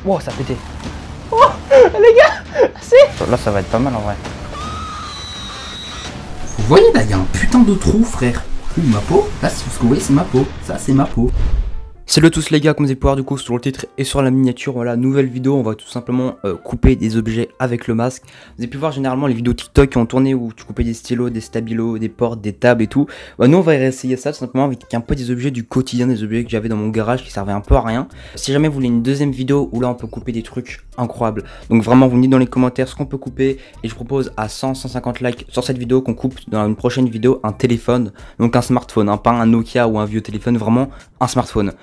Wow, ça a pété. Oh, les gars, c'est... Là, ça va être pas mal en vrai. Vous voyez là, il y a un putain de trou, frère. Ouh, ma peau. Là, ce que vous voyez, c'est ma peau. Ça, c'est ma peau. Salut à tous les gars, comme vous avez pu voir du coup sur le titre et sur la miniature, voilà, nouvelle vidéo, on va tout simplement couper des objets avec le masque. Vous avez pu voir généralement les vidéos TikTok qui ont tourné où tu coupais des stylos, des stabilos, des portes, des tables et tout. Bah, nous on va réessayer ça tout simplement avec un peu des objets du quotidien, des objets que j'avais dans mon garage qui servaient un peu à rien. Si jamais vous voulez une deuxième vidéo où là on peut couper des trucs incroyables, donc vraiment vous me dites dans les commentaires ce qu'on peut couper et je propose à 100-150 likes sur cette vidéo qu'on coupe dans une prochaine vidéo un téléphone, donc un smartphone, hein, pas un Nokia ou un vieux téléphone, vraiment un smartphone.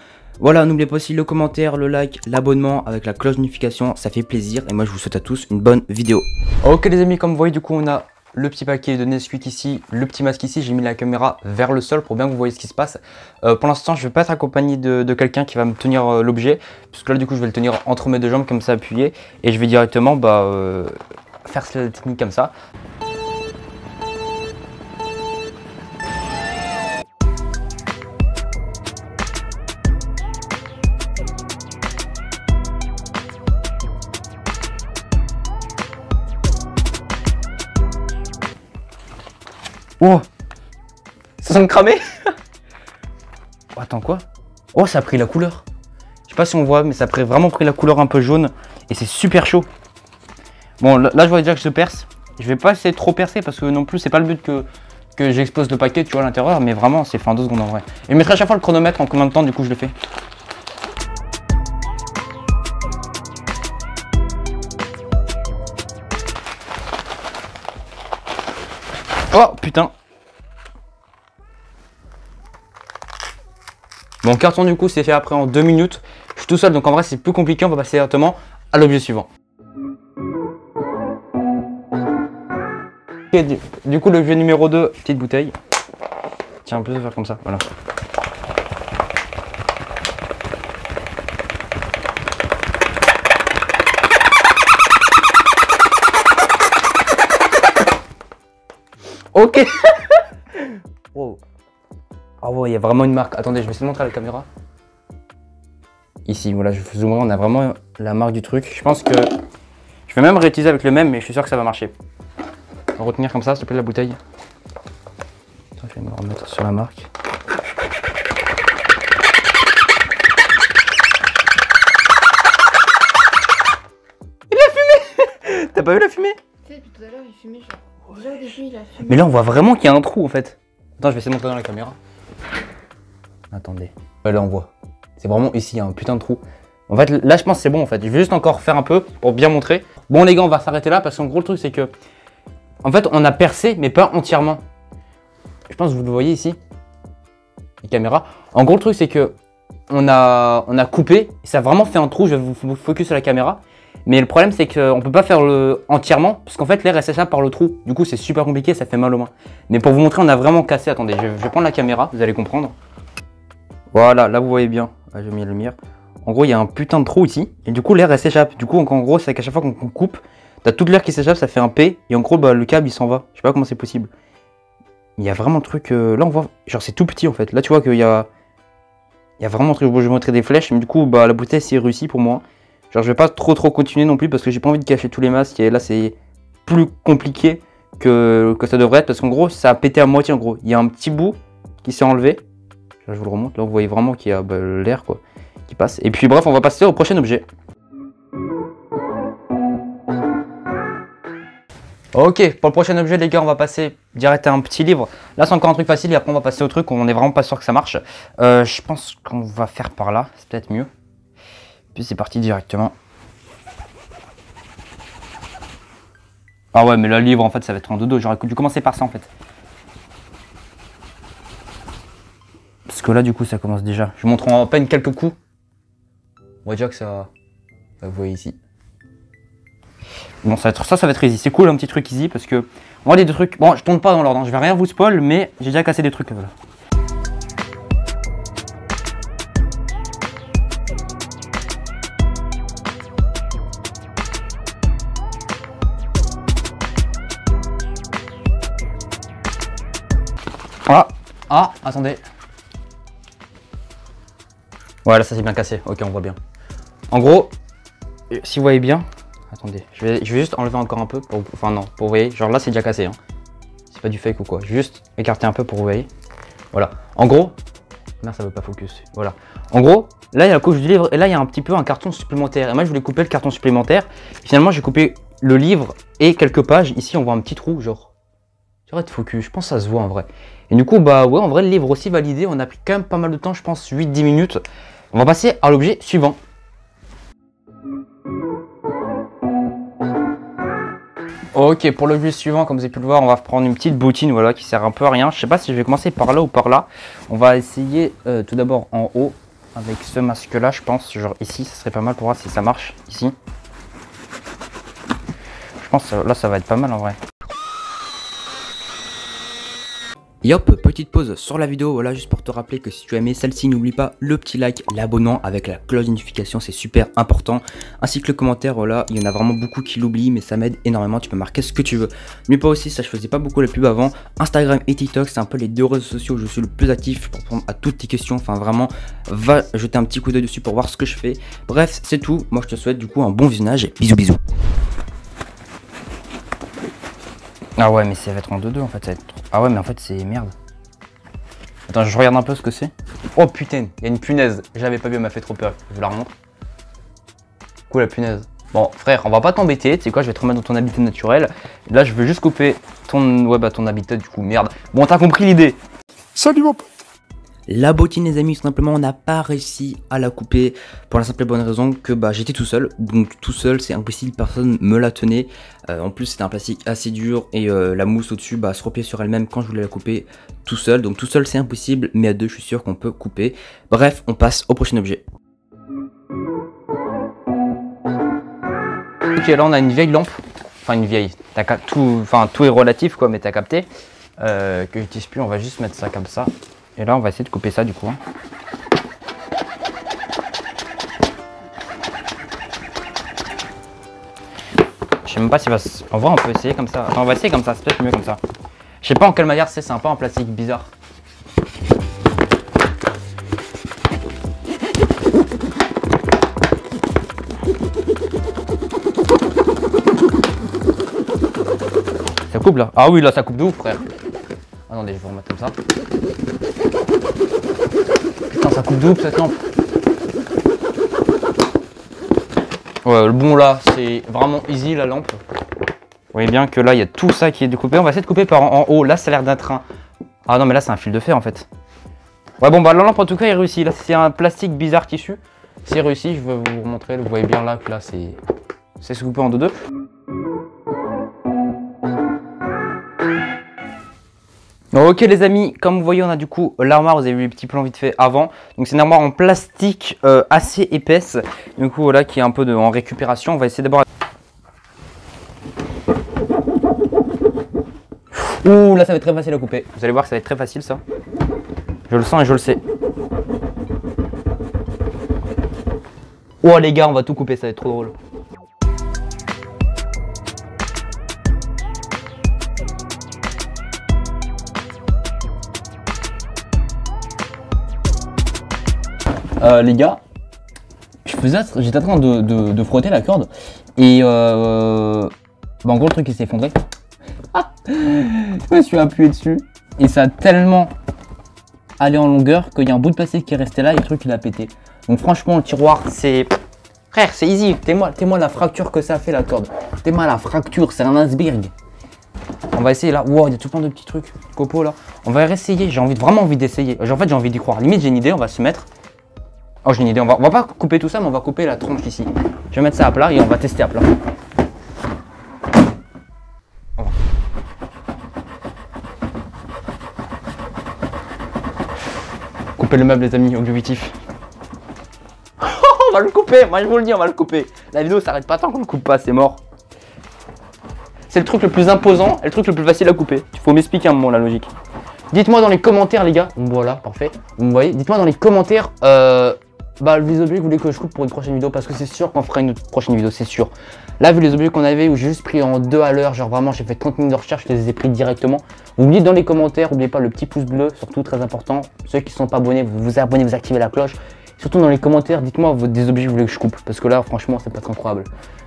Voilà, n'oubliez pas aussi le commentaire, le like, l'abonnement avec la cloche de notification, ça fait plaisir. Et moi je vous souhaite à tous une bonne vidéo. Ok les amis, comme vous voyez du coup on a le petit paquet de Nesquik ici, le petit masque ici. J'ai mis la caméra vers le sol pour bien que vous voyez ce qui se passe. Pour l'instant je vais pas être accompagné de quelqu'un qui va me tenir l'objet, puisque là du coup je vais le tenir entre mes deux jambes comme ça appuyé. Et je vais directement faire cette technique comme ça. Oh, ça sent cramé. Oh, attends quoi? Oh, ça a pris la couleur. Je sais pas si on voit, mais ça a vraiment pris la couleur un peu jaune et c'est super chaud. Bon, là je vois déjà que je perce. Je vais pas essayer de trop percer parce que non plus c'est pas le but que j'explose le paquet, tu vois, à l'intérieur, mais vraiment c'est fait en 2 secondes en vrai. Et je mettrai à chaque fois le chronomètre en combien de temps du coup je le fais. Oh putain. Bon, carton du coup c'est fait après en 2 minutes. Je suis tout seul donc en vrai c'est plus compliqué. On va passer directement à l'objet suivant. Ok, du coup l'objet numéro 2, petite bouteille. Tiens, on peut faire comme ça, voilà. Ok. Wow. Ah ouais, il y a vraiment une marque. Attendez, je vais essayer de montrer à la caméra. Ici, voilà, je vous zoomerai, on a vraiment la marque du truc. Je pense que je vais même réutiliser avec le même, mais je suis sûr que ça va marcher. On va retenir comme ça, s'il te plaît, la bouteille. Attends, je vais me remettre sur la marque. Il a fumé. T'as pas vu la fumée? Tu sais, depuis tout à l'heure, il fumait genre. Déjà au début, il a fumé. Mais là, on voit vraiment qu'il y a un trou en fait. Attends, je vais essayer de montrer dans la caméra. Attendez. Là, on voit. C'est vraiment ici, il y a un putain de trou. En fait, là, je pense que c'est bon en fait. Je vais juste encore faire un peu pour bien montrer. Bon, les gars, on va s'arrêter là parce qu'en gros, le truc, c'est que. En fait, on a percé, mais pas entièrement. Je pense que vous le voyez ici. Les caméras. En gros, le truc, c'est que. On a coupé. Et ça a vraiment fait un trou. Je vais vous focus sur la caméra. Mais le problème c'est qu'on peut pas faire entièrement parce qu'en fait l'air s'échappe par le trou. Du coup c'est super compliqué, ça fait mal aux mains. Mais pour vous montrer on a vraiment cassé. Attendez, je vais prendre la caméra, vous allez comprendre. Voilà, là vous voyez bien. Ah, j'ai mis la lumière. En gros il y a un putain de trou ici. Et du coup l'air s'échappe. Du coup en gros c'est qu'à chaque fois qu'on coupe, t'as toute l'air qui s'échappe, ça fait un P. Et en gros le câble il s'en va. Je sais pas comment c'est possible. Il y a vraiment le truc. Là on voit. Genre c'est tout petit en fait. Là tu vois qu'il y a. Il y a vraiment un truc. Je vais vous montrer des flèches. Mais du coup la bouteille c'est réussi pour moi. Genre je vais pas trop continuer non plus parce que j'ai pas envie de cacher tous les masques et là c'est plus compliqué que ça devrait être parce qu'en gros ça a pété à moitié en gros. Il y a un petit bout qui s'est enlevé. Là je vous le remonte, là vous voyez vraiment qu'il y a l'air quoi qui passe. Et puis bref on va passer au prochain objet. Ok, pour le prochain objet les gars on va passer direct à un petit livre. Là c'est encore un truc facile et après on va passer au truc, on est vraiment pas sûr que ça marche. Je pense qu'on va faire par là, c'est peut-être mieux. Puis c'est parti directement. Ah ouais mais le livre en fait ça va être en dodo, j'aurais dû commencer par ça en fait. Parce que là du coup ça commence déjà. Je vous montre en à peine quelques coups. On voit déjà que ça... Vous voyez ici. Bon ça va être easy, c'est cool un petit truc easy parce que... On voit des trucs... Bon je tourne pas dans l'ordre, hein. Je vais rien vous spoil mais j'ai déjà cassé des trucs. Voilà. Ah, attendez. Voilà, ça c'est bien cassé. Ok, on voit bien. En gros, si vous voyez bien, attendez, je vais juste enlever encore un peu, enfin non, pour vous voyez, genre là c'est déjà cassé, hein. C'est pas du fake ou quoi, je vais juste écarter un peu pour vous voyez. Voilà, en gros, merde ça veut pas focus, voilà. En gros, là il y a la couche du livre et là il y a un petit peu un carton supplémentaire. Et moi je voulais couper le carton supplémentaire, et finalement j'ai coupé le livre et quelques pages. Ici on voit un petit trou, genre, tu de focus, je pense que ça se voit en vrai. Et du coup, bah ouais, en vrai le livre aussi validé, on a pris quand même pas mal de temps, je pense 8-10 minutes. On va passer à l'objet suivant. Ok, pour l'objet suivant, comme vous avez pu le voir, on va prendre une petite bottine voilà, qui sert un peu à rien. Je sais pas si je vais commencer par là ou par là. On va essayer tout d'abord en haut avec ce masque là, je pense. Genre ici, ça serait pas mal pour voir si ça marche. Ici. Je pense que là, ça va être pas mal en vrai. Et hop, petite pause sur la vidéo, voilà, juste pour te rappeler que si tu as aimé celle-ci, n'oublie pas le petit like, l'abonnement avec la cloche de notification, c'est super important, ainsi que le commentaire, voilà, il y en a vraiment beaucoup qui l'oublient, mais ça m'aide énormément, tu peux marquer ce que tu veux. N'oublie pas aussi, ça je faisais pas beaucoup la pub avant, Instagram et TikTok, c'est un peu les deux réseaux sociaux où je suis le plus actif pour répondre à toutes tes questions, enfin vraiment, va jeter un petit coup d'œil dessus pour voir ce que je fais. Bref, c'est tout, moi je te souhaite du coup un bon visionnage, et bisous bisous. Ah ouais, mais ça va être en 2-2 en fait, ça va être trop... Ah ouais, mais en fait c'est merde. Attends, je regarde un peu ce que c'est. Oh putain, il y a une punaise. J'avais pas vu, elle m'a fait trop peur. Je vous la remontre. Cool la punaise. Bon frère, on va pas t'embêter, tu sais quoi, je vais te remettre dans ton habitat naturel. Là, je veux juste couper ton... Ouais bah ton habitat du coup, merde. Bon, t'as compris l'idée. Salut mon pote. La bottine les amis, tout simplement on n'a pas réussi à la couper pour la simple et bonne raison que bah, j'étais tout seul. Donc tout seul c'est impossible, personne me la tenait. En plus c'était un plastique assez dur et la mousse au dessus se repliait sur elle-même quand je voulais la couper tout seul. Donc tout seul c'est impossible, mais à deux je suis sûr qu'on peut couper. Bref, on passe au prochain objet. Ok, là on a une vieille lampe, enfin une vieille, tout est relatif quoi, mais t'as capté, que j'utilise plus, on va juste mettre ça comme ça. Et là on va essayer de couper ça du coup. Je sais même pas si va se... En vrai on peut essayer comme ça. Attends, on va essayer comme ça, c'est peut-être mieux comme ça. Je sais pas en quelle manière c'est un peu un plastique bizarre. Ça coupe là? Ah oui là ça coupe de ouf frère. Attendez, je vais vous remettre comme ça. Putain, ça coupe de ouf cette lampe. Ouais, le bon là, c'est vraiment easy la lampe. Vous voyez bien que là, il y a tout ça qui est découpé. On va essayer de couper par en haut. Là, ça a l'air d'être un... Ah non, mais là, c'est un fil de fer en fait. Ouais, bon, bah la lampe en tout cas est réussie. Là, c'est un plastique bizarre tissu. C'est réussi, je vais vous montrer. Vous voyez bien là que là, c'est coupé en deux. Ok les amis, comme vous voyez on a du coup l'armoire, vous avez vu les petits plans vite fait avant. Donc c'est une armoire en plastique assez épaisse, du coup voilà qui est un peu en récupération. On va essayer d'abord... Ouh là ça va être très facile à couper, vous allez voir que ça va être très facile ça. Je le sens et je le sais. Oh les gars on va tout couper, ça va être trop drôle. Les gars, j'étais en train de frotter la corde et en gros le truc il s'est effondré. Je me suis appuyé dessus et ça a tellement allé en longueur qu'il y a un bout de plastique qui est resté là et le truc il a pété. Donc franchement le tiroir c'est... Frère c'est easy, t'es-moi la fracture que ça a fait la corde. T'es-moi la fracture, c'est un iceberg. On va essayer là, wow il y a tout plein de petits trucs, copeaux là. On va réessayer, j'ai vraiment envie d'essayer. En fait j'ai envie d'y croire, limite j'ai une idée, on va se mettre... Oh j'ai une idée, on va pas couper tout ça mais on va couper la tronche ici. Je vais mettre ça à plat et on va tester à plat. Couper le meuble les amis, objectif. On va le couper, moi je vous le dis on va le couper. La vidéo s'arrête pas tant qu'on le coupe pas, c'est mort. C'est le truc le plus imposant et le truc le plus facile à couper. Il faut m'expliquer un moment la logique. Dites-moi dans les commentaires les gars, voilà parfait. Vous me voyez, dites-moi dans les commentaires les objets que vous voulez que je coupe pour une prochaine vidéo parce que c'est sûr qu'on fera une prochaine vidéo, c'est sûr. Là vu les objets qu'on avait où j'ai juste pris en 2 à l'heure, genre vraiment j'ai fait 30 minutes de recherche, je les ai pris directement. Vous me dites dans les commentaires, n'oubliez pas le petit pouce bleu, surtout très important. Ceux qui ne sont pas abonnés, vous vous abonnez, vous activez la cloche. Surtout dans les commentaires, dites-moi des objets que vous voulez que je coupe. Parce que là, franchement, c'est pas incroyable.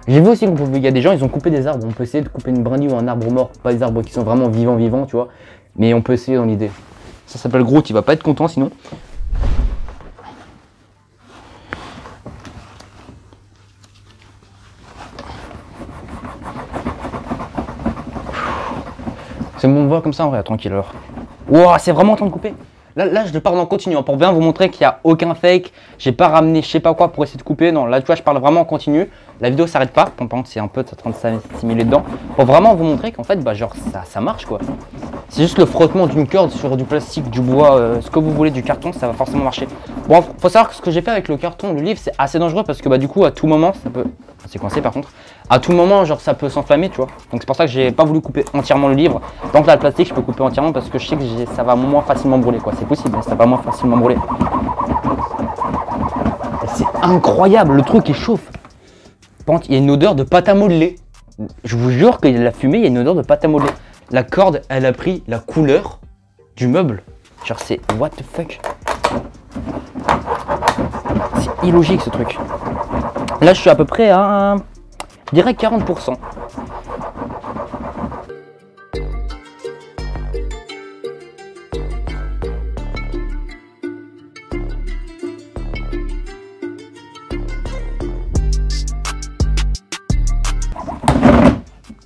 J'ai vu aussi qu'il y a des gens, ils ont coupé des arbres. On peut essayer de couper une brindille ou un arbre mort. Pas des arbres qui sont vraiment vivants, tu vois. Mais on peut essayer dans l'idée. Ça s'appelle Groot, il va pas être content sinon. C'est bon, on voit comme ça en vrai, tranquille alors. Wow, c'est vraiment en train de couper. Là, je parle en continu pour bien vous montrer qu'il n'y a aucun fake. J'ai pas ramené je sais pas quoi pour essayer de couper. Non, là, tu vois, je parle vraiment en continu. La vidéo s'arrête pas. Par contre, c'est un peu en train de s'assimiler dedans. Pour vraiment vous montrer qu'en fait, bah, genre, ça marche quoi. C'est juste le frottement d'une corde sur du plastique, du bois, ce que vous voulez, du carton, ça va forcément marcher. Bon, faut savoir que ce que j'ai fait avec le carton, le livre, c'est assez dangereux parce que bah, du coup, à tout moment, ça peut. C'est coincé par contre. À tout moment, genre, ça peut s'enflammer, tu vois. Donc, c'est pour ça que j'ai pas voulu couper entièrement le livre. Tant que là, le plastique, je peux couper entièrement parce que je sais que ça va moins facilement brûler quoi. C'est possible, mais ça va moins facilement brûler. C'est incroyable, le truc il chauffe. Par contre, il y a une odeur de pâte à modeler. Je vous jure qu'il y a de la fumée, il y a une odeur de pâte à modeler. La corde, elle a pris la couleur du meuble. Genre, c'est what the fuck. C'est illogique ce truc. Là, je suis à peu près à, je dirais 40%.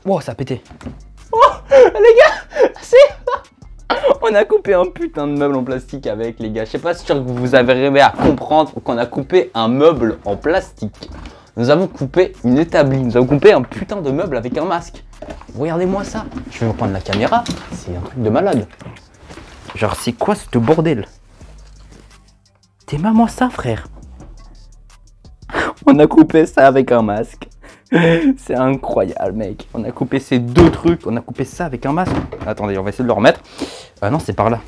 Wow, ça a pété. Oh, les gars, c'est... On a coupé un putain de meuble en plastique avec, les gars. Je sais pas si vous avez arrivé à comprendre qu'on a coupé un meuble en plastique. Nous avons coupé une établie. Nous avons coupé un putain de meuble avec un masque. Regardez-moi ça. Je vais reprendre la caméra. C'est un truc de malade. Genre, c'est quoi ce bordel? T'es-moi ça, frère. On a coupé ça avec un masque. C'est incroyable, mec. On a coupé ces deux trucs. On a coupé ça avec un masque. Attendez, on va essayer de le remettre. Non, c'est par là.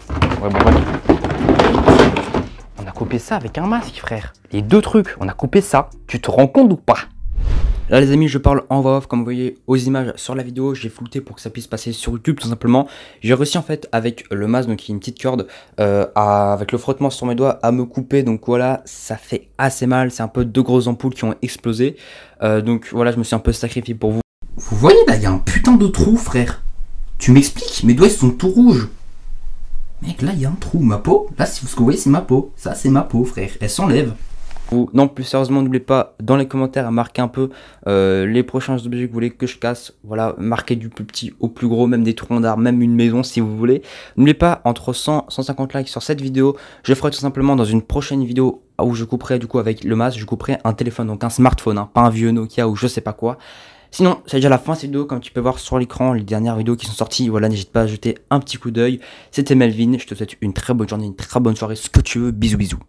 Ouais, bon, ouais. On a coupé ça avec un masque, frère. Les deux trucs. On a coupé ça. Tu te rends compte ou pas? Là, les amis, je parle en voix off. Comme vous voyez aux images sur la vidéo, j'ai flouté pour que ça puisse passer sur YouTube, tout simplement. J'ai réussi, en fait, avec le masque, donc il y a une petite corde, avec le frottement sur mes doigts, à me couper. Donc voilà, ça fait assez mal. C'est un peu deux grosses ampoules qui ont explosé. Donc voilà, je me suis un peu sacrifié pour vous. Vous voyez là, il y a un putain de trou, frère. Tu m'expliques? Mes doigts, ils sont tout rouges. Mec, là, il y a un trou. Ma peau, là, ce que vous voyez, c'est ma peau. Ça, c'est ma peau, frère. Elle s'enlève. Non, plus sérieusement, n'oubliez pas dans les commentaires à marquer un peu les prochains objets que vous voulez que je casse. Voilà, marquez du plus petit au plus gros, même des troncs d'arbres, même une maison si vous voulez. N'oubliez pas, entre 100 et 150 likes sur cette vidéo, je ferai tout simplement dans une prochaine vidéo où je couperai du coup avec le masque, je couperai un téléphone, donc un smartphone, hein, pas un vieux Nokia ou je sais pas quoi. Sinon, c'est déjà la fin de cette vidéo, comme tu peux voir sur l'écran, les dernières vidéos qui sont sorties. Voilà, n'hésite pas à jeter un petit coup d'œil. C'était Melvin, je te souhaite une très bonne journée, une très bonne soirée, ce que tu veux. Bisous, bisous.